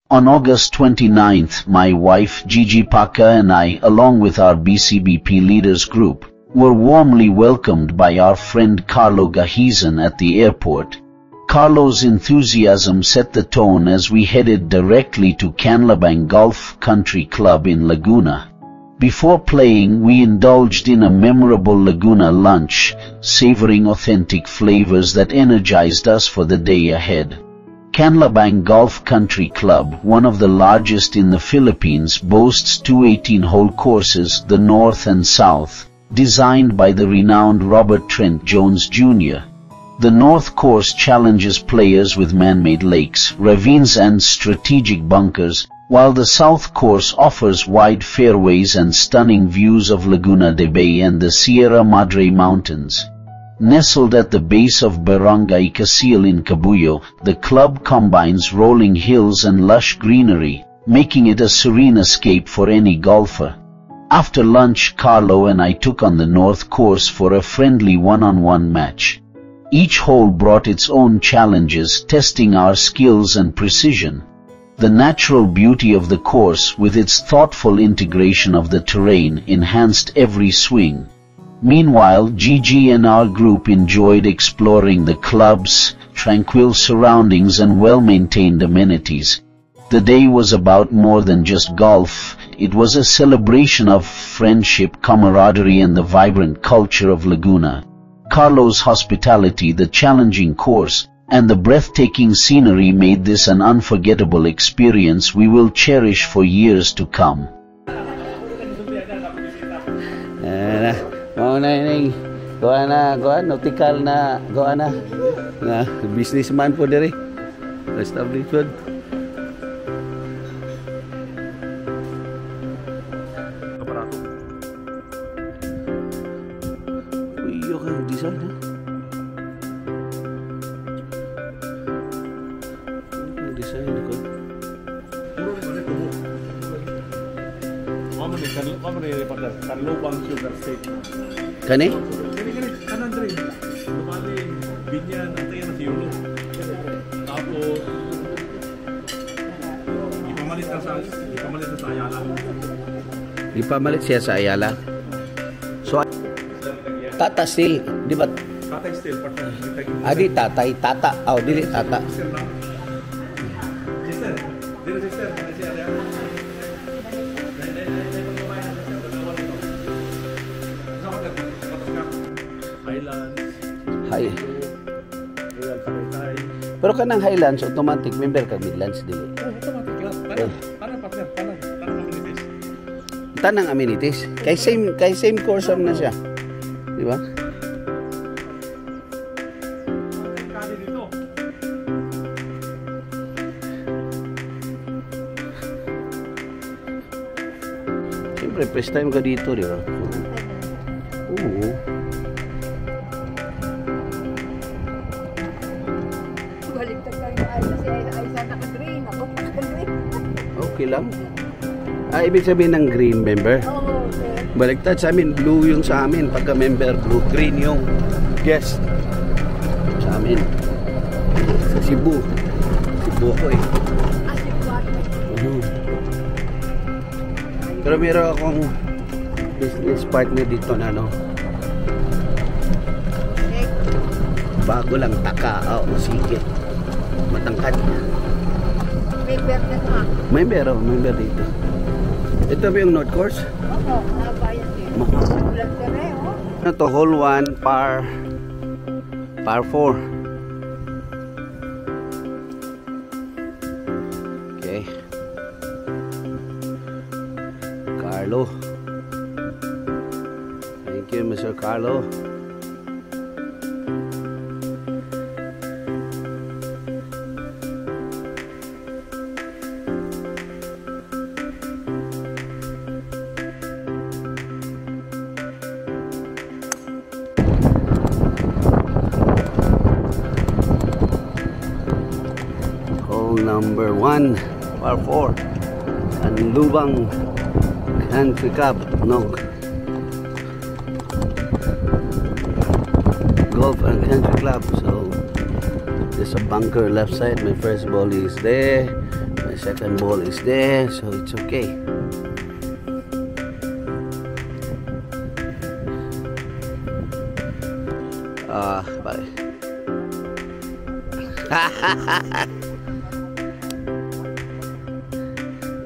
On August 29th, my wife Gigi Paca and I, along with our BCBP leaders group, were warmly welcomed by our friend Carlo Gahizan at the airport. Carlo's enthusiasm set the tone as we headed directly to Canlabang Golf Country Club in Laguna. Before playing, we indulged in a memorable Laguna lunch, savoring authentic flavors that energized us for the day ahead. Canlabang Golf Country Club, one of the largest in the Philippines, boasts two 18-hole courses, the North and South, designed by the renowned Robert Trent Jones Jr. The North course challenges players with man-made lakes, ravines and strategic bunkers, while the South course offers wide fairways and stunning views of Laguna de Bay and the Sierra Madre Mountains. Nestled at the base of Barangay Casil in Cabullo, the club combines rolling hills and lush greenery, making it a serene escape for any golfer. After lunch, Carlo and I took on the North course for a friendly one-on-one match. Each hole brought its own challenges, testing our skills and precision. The natural beauty of the course, with its thoughtful integration of the terrain, enhanced every swing. Meanwhile, Gigi and our group enjoyed exploring the club's tranquil surroundings and well-maintained amenities. The day was about more than just golf. It was a celebration of friendship, camaraderie, and the vibrant culture of Laguna. Carlo's hospitality, the challenging course, and the breathtaking scenery made this an unforgettable experience we will cherish for years to come. Mao na ining nautical na na businessman po diri. Established food. Aparato. Uy, yung design ha. Design ko. Canlabang Sugar State. Kani? Kanan rin. Lumaling, binyan, antay na siyulo. Tapos, ipamalit na sa Ayala. Ipamalit siya sa Ayala? So, Tata Steel, di ba? Tata Steel, partner. Di tatay, tata. Oh, dili tata. Sister, dili sister. Hi. Pero kanang Highlands automatic member ka Midlands dili. Automatic lang. Para partner, para amenities. Tanang amenities. Kay same course na siya. Di ba? Siyempre, first time ka dito, di ba? Oo. Okay lang. Ibig sabihin ng green member. Baliktad sa amin, blue yung sa amin. Pagka member, blue. Green yung guest sa amin. Sa Cebu. Cebu ako eh. Pero meron akong business partner dito na bago lang taka. Sige. Matangkad. Member na sa member dito. Ito ba yung North Course? Oo, nabayan din. Ito, hole 1, par 4. Okay. Carlo. Thank you, Mr. Carlo. Number 1, par 4, Canlabang Country Club, Golf and Country Club. So there's a bunker left side. My first ball is there. My The second ball is there, so it's okay. Bye.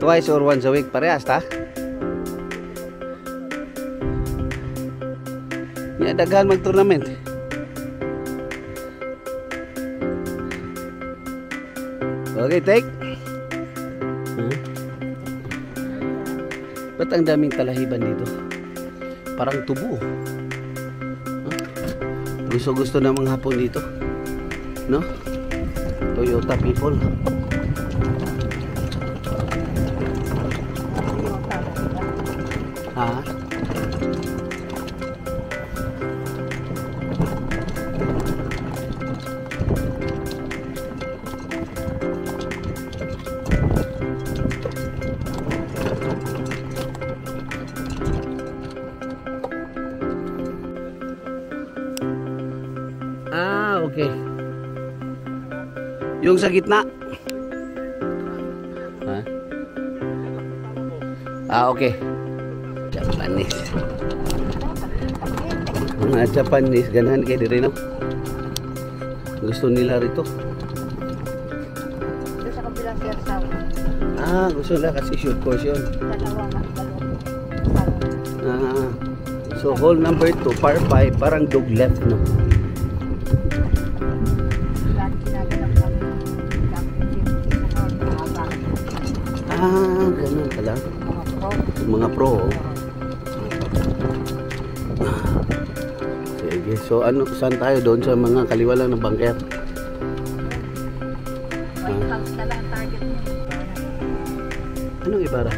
Twice or once a week, parehas ta? Nga daghan mag-tournament. Okay, take. Ba't ang daming talahiban dito? Parang tubo. Gusto ng mga Hapon dito, no? Toyota people. Ha? Okay. Yung sa gitna. Okay. Japanese. Mga Japanese, ganahan kayo din, no? Gusto nila rito. Doon sa kabilang siyarsaw. Gusto nila kasi short course yun. So hole number 2, par 5, parang dog left, no? Ganun pala. Mga pro. Sige. So ano, saan tayo doon sa mga kaliwa lang ng bunker? Anong Ibarra?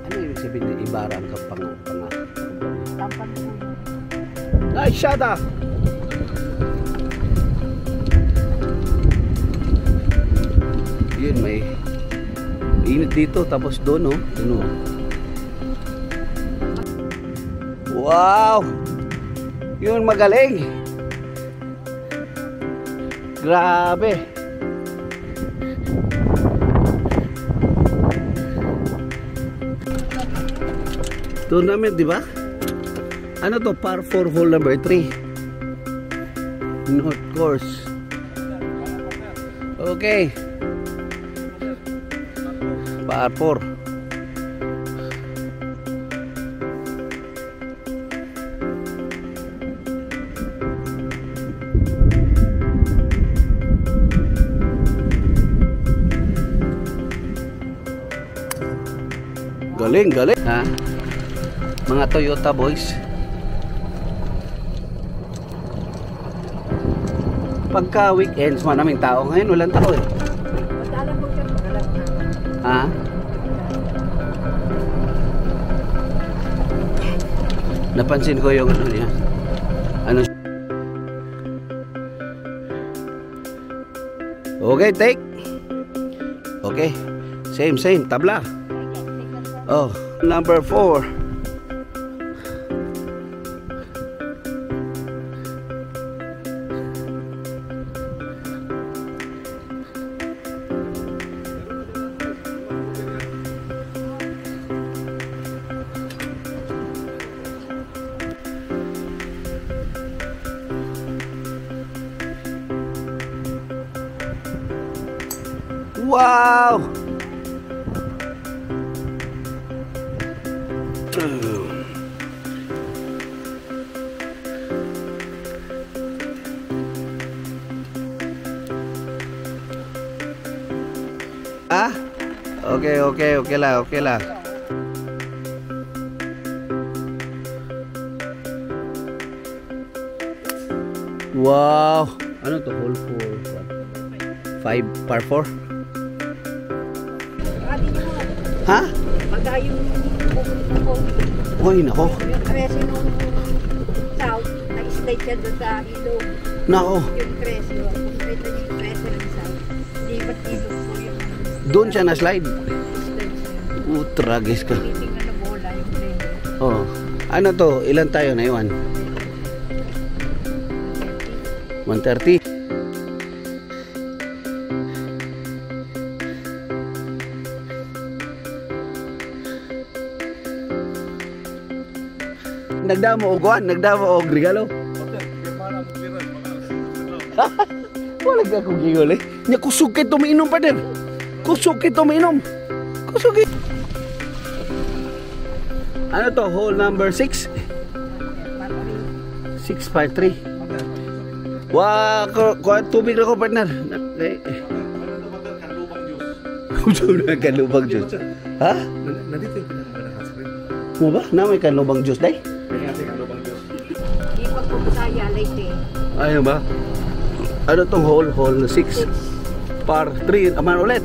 Ano ibig sabihin ng Ibarra ang kapanga? Ay, shada! Yun, may init dito, tapos doon, no? Ano? Wow! Yun, magaling! Grabe! Tournament, di ba? Ano to? Par 4 hole number 3. North course. Okay. Par 4. Galing, galing. Ha? Mga Toyota boys. Pagka weekends, maraming tao. Ngayon, walang tao eh. Ha? Napansin ko yung ano niya. Ano? Okay, take. Okay. Same. Tabla. Oh, number 4. Wow! Okay lang. Wow! Ano to? Hole 4. 5 par 4? Ha? Magayong Uy, nako. yung kresi nung south, na-slide siya doon sa ilog. Nako. Yung kresi, complete na yung kresi ng south. Libat ilog po yung Doon siya na-slide. slide siya. Tragis ka. Tinitingnan na bola yung play. Oh. Ano to? Ilan tayo na iwan? 130. Nagdamo og kuan, nagdamo og regalo. Wala ka kong gigol eh. Nya kusog kay tumiinom pa din. Kusog kay tumiinom. Kusog kay. Ano to? Hole number 6? 653. Wah, tubig na ko partner. Kumain kan lubang juice. Ha? Nandito yung pinakamalahas rin. Mo ba? Na may kan lubang juice day? Kaya natin ang lubang Diyos. Di pagpapasaya like eh. Ano ba? Ano tong hole? Hole 6. Par 3. Aman ulit.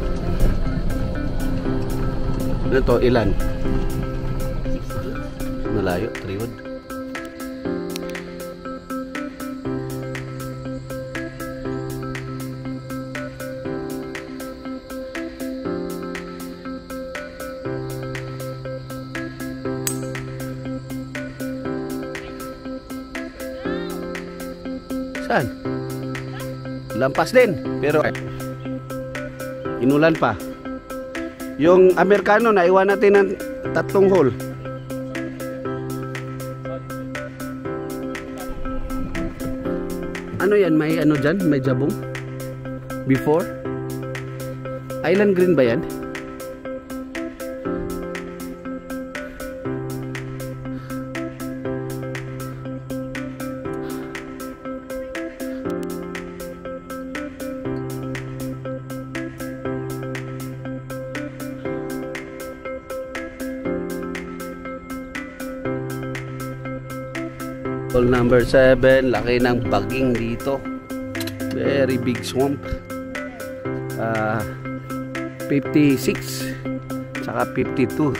Ano to? Ilan? Malayo. 3 wood. Saan? Lampas din. Pero inulan pa. Yung Amerikano, naiwan natin ng 3 hole. Ano yan? May ano dyan? May jabong? Before? Island green ba yan? Hole number 7, laki ng baging dito. Very big swamp. 56 saka 52.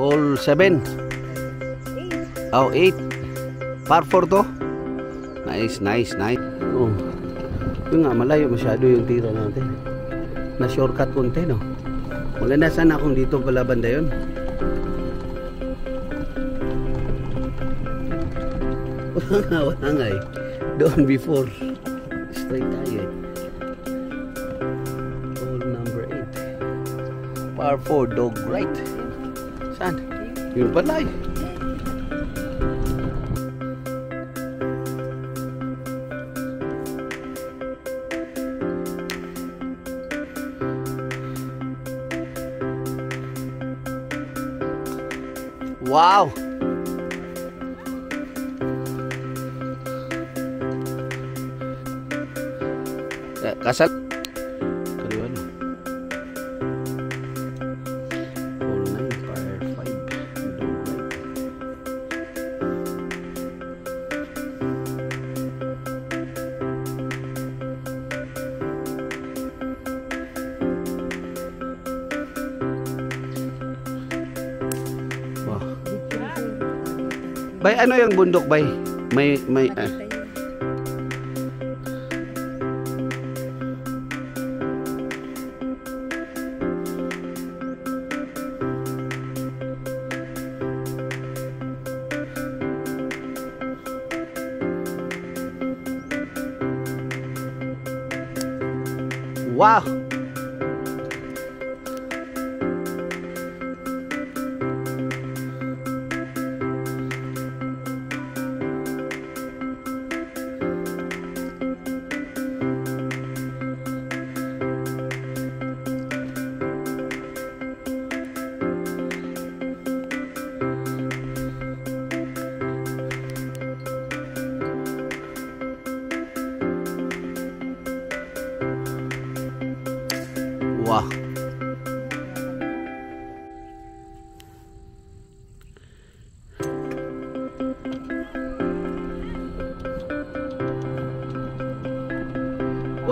Hole 7. Oh, 8. Par 4 to. Nice, nice, nice. Oh. Yung nga, malayo masyado yung tira natin. Na shortcut konti, no? Maganda sana kung dito pala banda yun. Wala nga eh. Doon before. Straight tayo eh. Hole number 8. Par 4, dog right. Saan? Yun pala eh. Wow! Kasal. Kaliwa na. Hole 9, par 5. Wow. Bay, ano yung bundok, bay? May wow. Wow.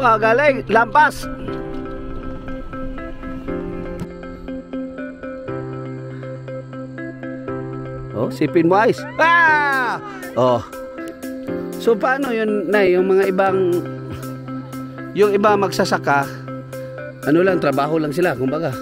Wah, galing, lampas. Oh, sipin mo ayos. Ah! Oh. So paano yun, Nay? Yung mga ibang, yung iba magsasaka, ano lang, trabaho lang sila, kumbaga.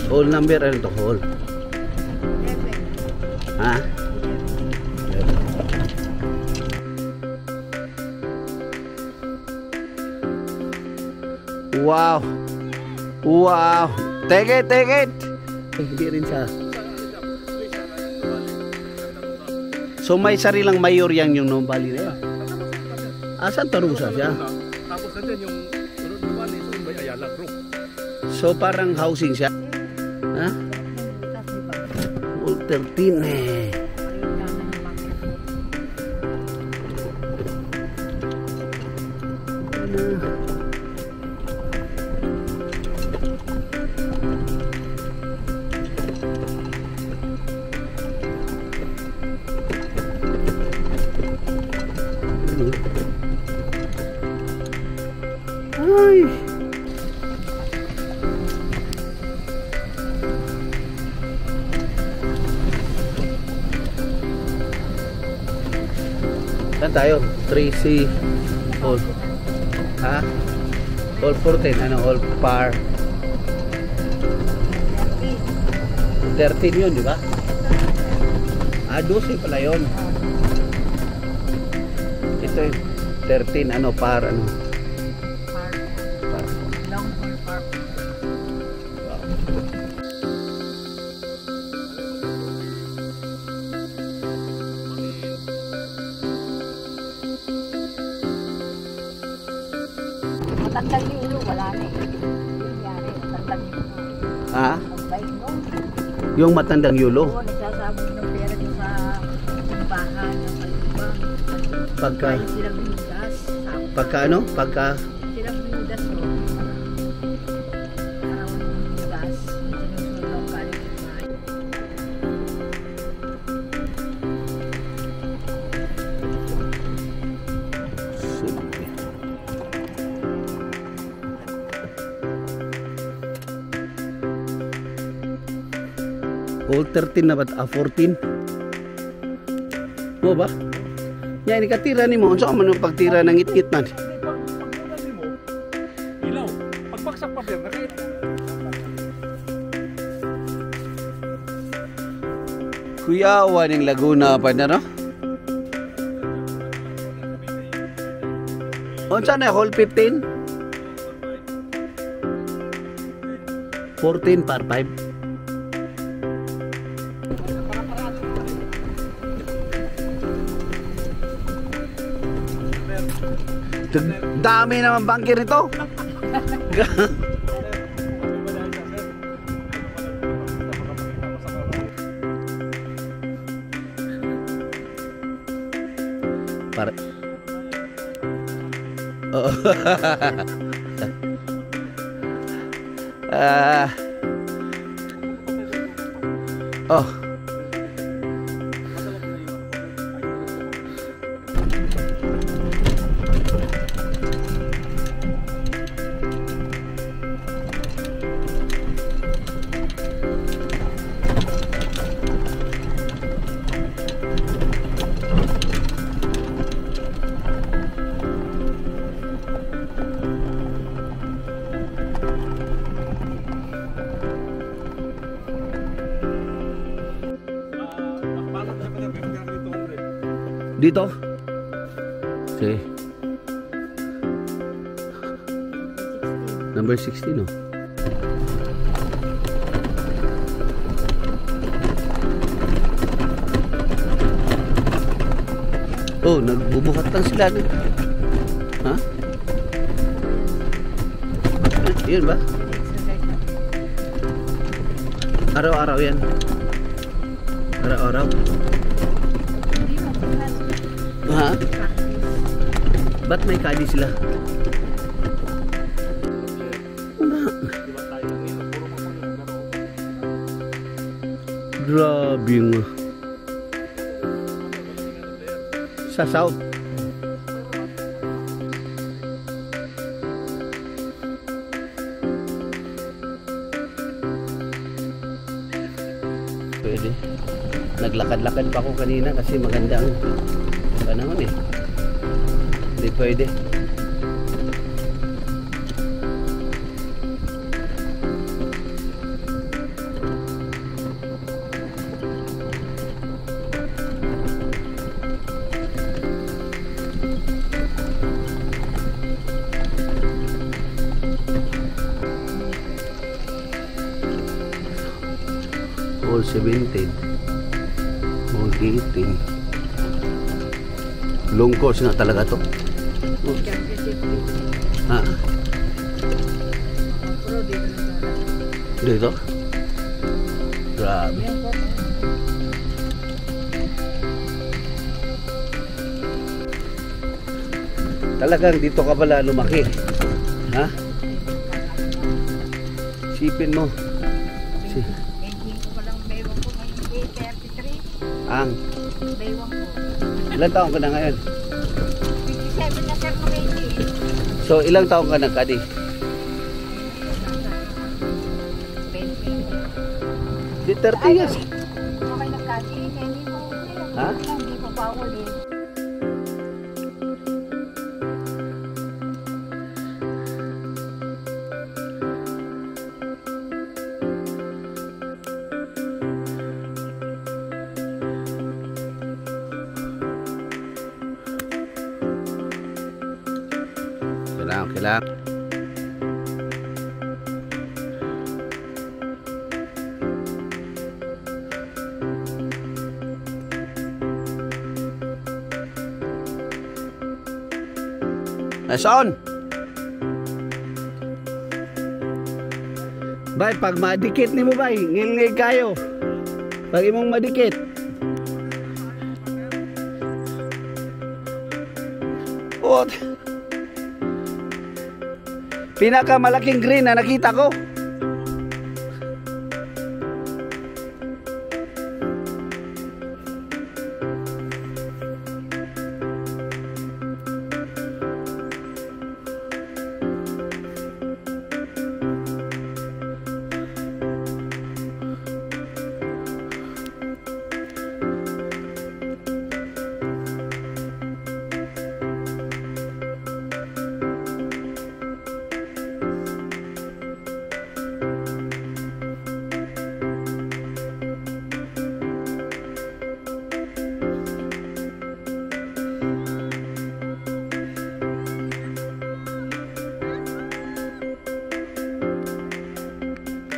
Hole number, ano to? Hole. Ha? Wow. Wow. Take it, take it. Hindi rin siya. So may sarilang mayor yan yung Numbali na yan. Asan Tarusa siya? Tapos nandiyan yung Numbali, so may Ayala Group. So parang housing siya. Ha? Hole 13 eh. Ay. Saan tayo? 3C Hall. Ha? Hall 14. Ano? Hall par 13 yun, di ba? Ah, 12 pala yun. Ito yung 13. Ano? Par ano? Matandang yulo, wala na eh. Yung yari, matandang yulo. Ha? Ang bait mo. Yung matandang yulo. Oo, nagsasabog ng pera doon sa bahan ng kalibang. Pagka, Kaya silang binudas. pagka ano? Pagka, Silang binudas mo. Araw ng binudas. Sinusunod ng kalibang. Hole 13 na ba? 14? Mo ba? Yan, ikatira ni mo. Unsa ka man ang pagtira ng ngit-ngit man? Pagbugan mo, ilaw. Pagpaksak pa siya, nakita. Kuyawa ning Laguna pa na, no? Unsa na? Hole 15? 14 par 5. Dami naman bangkir nito. Para. Oh. Oh. Dito? Okay. Number 16, no? Oh, nagbubuhat lang sila. Ha? Yun ba? Araw-araw yan. Araw-araw. Ha? Ba't may kadi sila? Grabe nga. Sa south. Pwede. Naglakad-lakad pa ako kanina kasi maganda ang panahon eh. Hindi pwede. All 17. All 18. Long course nga talaga to. Championship League. Ha? Pro dito na sana. Dito? Grabe. Yan po. Talagang dito ka pala lumaki. Ha? Sipin mo. Engine ko palang baywang ko ngayon. 33. Ang, Baywang ko. ilang taong ka na ngayon? 57 na sir ng engine. So, ilang taong ka na, Kadi? 20. Di 30 years. Okay nagkasi. Hindi mo. Ha? Hindi pa bawal eh. Okay lang. Nasaan? Bay, pag madikit ni mo bay, ngingig kayo. Pag imong madikit. What? Pinakamalaking green na nakita ko.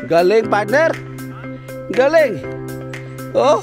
Galing, partner. Galing. Oh.